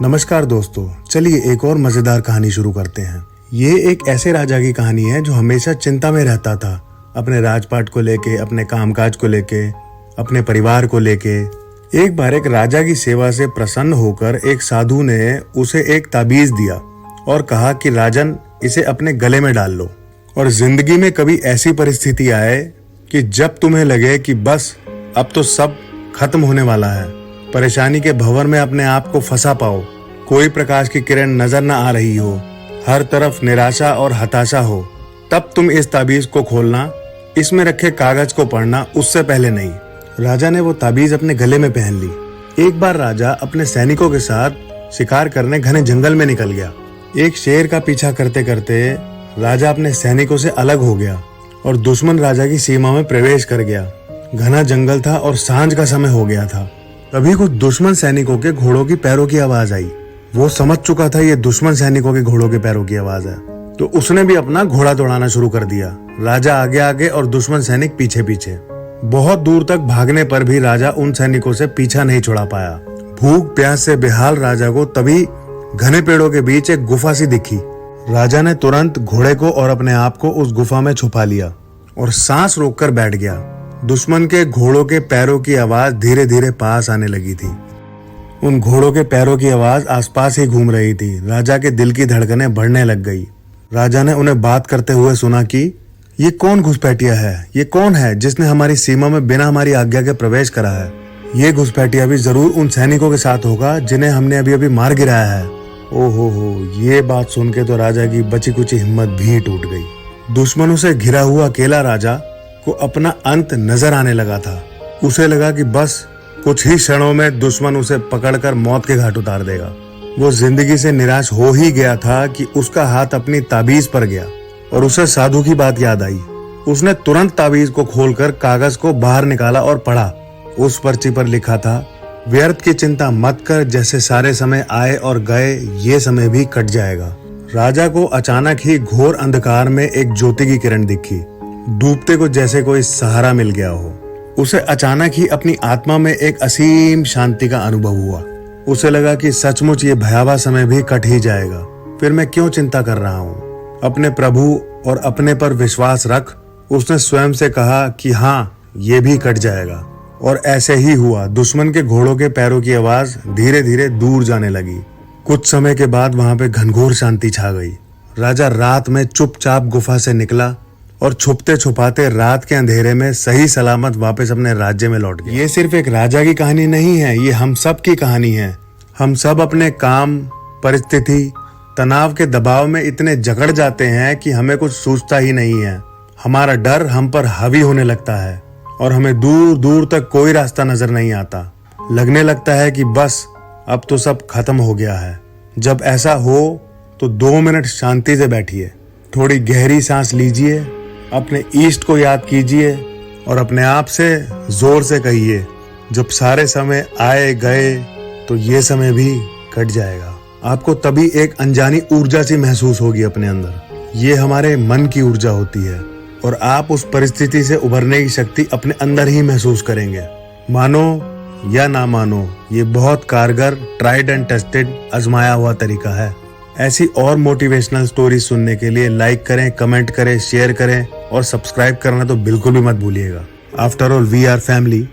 नमस्कार दोस्तों, चलिए एक और मजेदार कहानी शुरू करते हैं। ये एक ऐसे राजा की कहानी है जो हमेशा चिंता में रहता था, अपने राजपाट को लेके, अपने कामकाज को लेके, अपने परिवार को लेके। एक बार एक राजा की सेवा से प्रसन्न होकर एक साधु ने उसे एक ताबीज दिया और कहा कि राजन, इसे अपने गले में डाल लो और जिंदगी में कभी ऐसी परिस्थिति आए कि जब तुम्हें लगे कि बस अब तो सब खत्म होने वाला है, परेशानी के भंवर में अपने आप को फंसा पाओ, कोई प्रकाश की किरण नजर न आ रही हो, हर तरफ निराशा और हताशा हो, तब तुम इस ताबीज को खोलना, इसमें रखे कागज को पढ़ना, उससे पहले नहीं। राजा ने वो ताबीज अपने गले में पहन ली। एक बार राजा अपने सैनिकों के साथ शिकार करने घने जंगल में निकल गया। एक शेर का पीछा करते करते राजा अपने सैनिकों से अलग हो गया और दुश्मन राजा की सीमा में प्रवेश कर गया। घना जंगल था और सांझ का समय हो गया था। तभी कुछ दुश्मन सैनिकों के घोड़ों की पैरों की आवाज आई। वो समझ चुका था ये दुश्मन सैनिकों के घोड़ों के पैरों की आवाज है, तो उसने भी अपना घोड़ा दौड़ाना शुरू कर दिया। राजा आगे आगे और दुश्मन सैनिक पीछे पीछे। बहुत दूर तक भागने पर भी राजा उन सैनिकों से पीछा नहीं छुड़ा पाया। भूख प्यास से बेहाल राजा को तभी घने पेड़ों के बीच एक गुफा सी दिखी। राजा ने तुरंत घोड़े को और अपने आप को उस गुफा में छुपा लिया और सांस रोककर बैठ गया। दुश्मन के घोड़ों के पैरों की आवाज धीरे धीरे पास आने लगी थी। उन घोड़ों के पैरों की आवाज आसपास ही घूम रही थी। राजा के दिल की धड़कनें बढ़ने लग गई। राजा ने उन्हें बात करते हुए सुना कि ये कौन घुसपैठिया है, ये कौन है जिसने हमारी सीमा में बिना हमारी आज्ञा के प्रवेश करा है। ये घुसपैठिया भी जरूर उन सैनिकों के साथ होगा जिन्हें हमने अभी अभी मार गिराया है। ओहो, ये बात सुन के तो राजा की बची कुची हिम्मत भी टूट गई। दुश्मनों से घिरा हुआ अकेला राजा को अपना अंत नजर आने लगा था। उसे लगा कि बस कुछ ही क्षणों में दुश्मन उसे पकड़कर मौत के घाट उतार देगा। वो जिंदगी से निराश हो ही गया था कि उसका हाथ अपनी ताबीज पर गया और उसे साधु की बात याद आई। उसने तुरंत ताबीज को खोलकर कागज को बाहर निकाला और पढ़ा। उस पर्ची पर लिखा था, व्यर्थ की चिंता मत कर, जैसे सारे समय आए और गए, ये समय भी कट जाएगा। राजा को अचानक ही घोर अंधकार में एक ज्योति की किरण दिखी। डूबते को जैसे कोई सहारा मिल गया हो। उसे अचानक ही अपनी आत्मा में एक असीम शांति का अनुभव हुआ। उसे लगा कि सचमुच ये भयावह समय भी कट ही जाएगा। फिर मैं क्यों चिंता कर रहा हूँ? अपने प्रभु और अपने पर विश्वास रख, उसने स्वयं से कहा कि हाँ, ये भी कट जाएगा। और ऐसे ही हुआ। दुश्मन के घोड़ों के पैरों की आवाज धीरे धीरे दूर जाने लगी। कुछ समय के बाद वहां पे घनघोर शांति छा गई। राजा रात में चुपचाप गुफा से निकला और छुपते छुपाते रात के अंधेरे में सही सलामत वापस अपने राज्य में लौट गया। ये सिर्फ एक राजा की कहानी नहीं है, ये हम सब की कहानी है। हम सब अपने काम, परिस्थिति, तनाव के दबाव में इतने जकड़ जाते हैं कि हमें कुछ सूझता ही नहीं है। हमारा डर हम पर हावी होने लगता है और हमें दूर दूर तक कोई रास्ता नजर नहीं आता। लगने लगता है कि बस अब तो सब खत्म हो गया है। जब ऐसा हो तो 2 मिनट शांति से बैठिए, थोड़ी गहरी सांस लीजिए, अपने ईष्ट को याद कीजिए और अपने आप से जोर से कहिए, जब सारे समय आए गए तो ये समय भी कट जाएगा। आपको तभी एक अनजानी ऊर्जा सी महसूस होगी अपने अंदर। ये हमारे मन की ऊर्जा होती है और आप उस परिस्थिति से उभरने की शक्ति अपने अंदर ही महसूस करेंगे। मानो या ना मानो, ये बहुत कारगर, ट्राइड एंड टेस्टेड, आजमाया हुआ तरीका है। ऐसी और मोटिवेशनल स्टोरी सुनने के लिए लाइक करें, कमेंट करें, शेयर करें और सब्सक्राइब करना तो बिल्कुल भी मत भूलिएगा। After all we are family.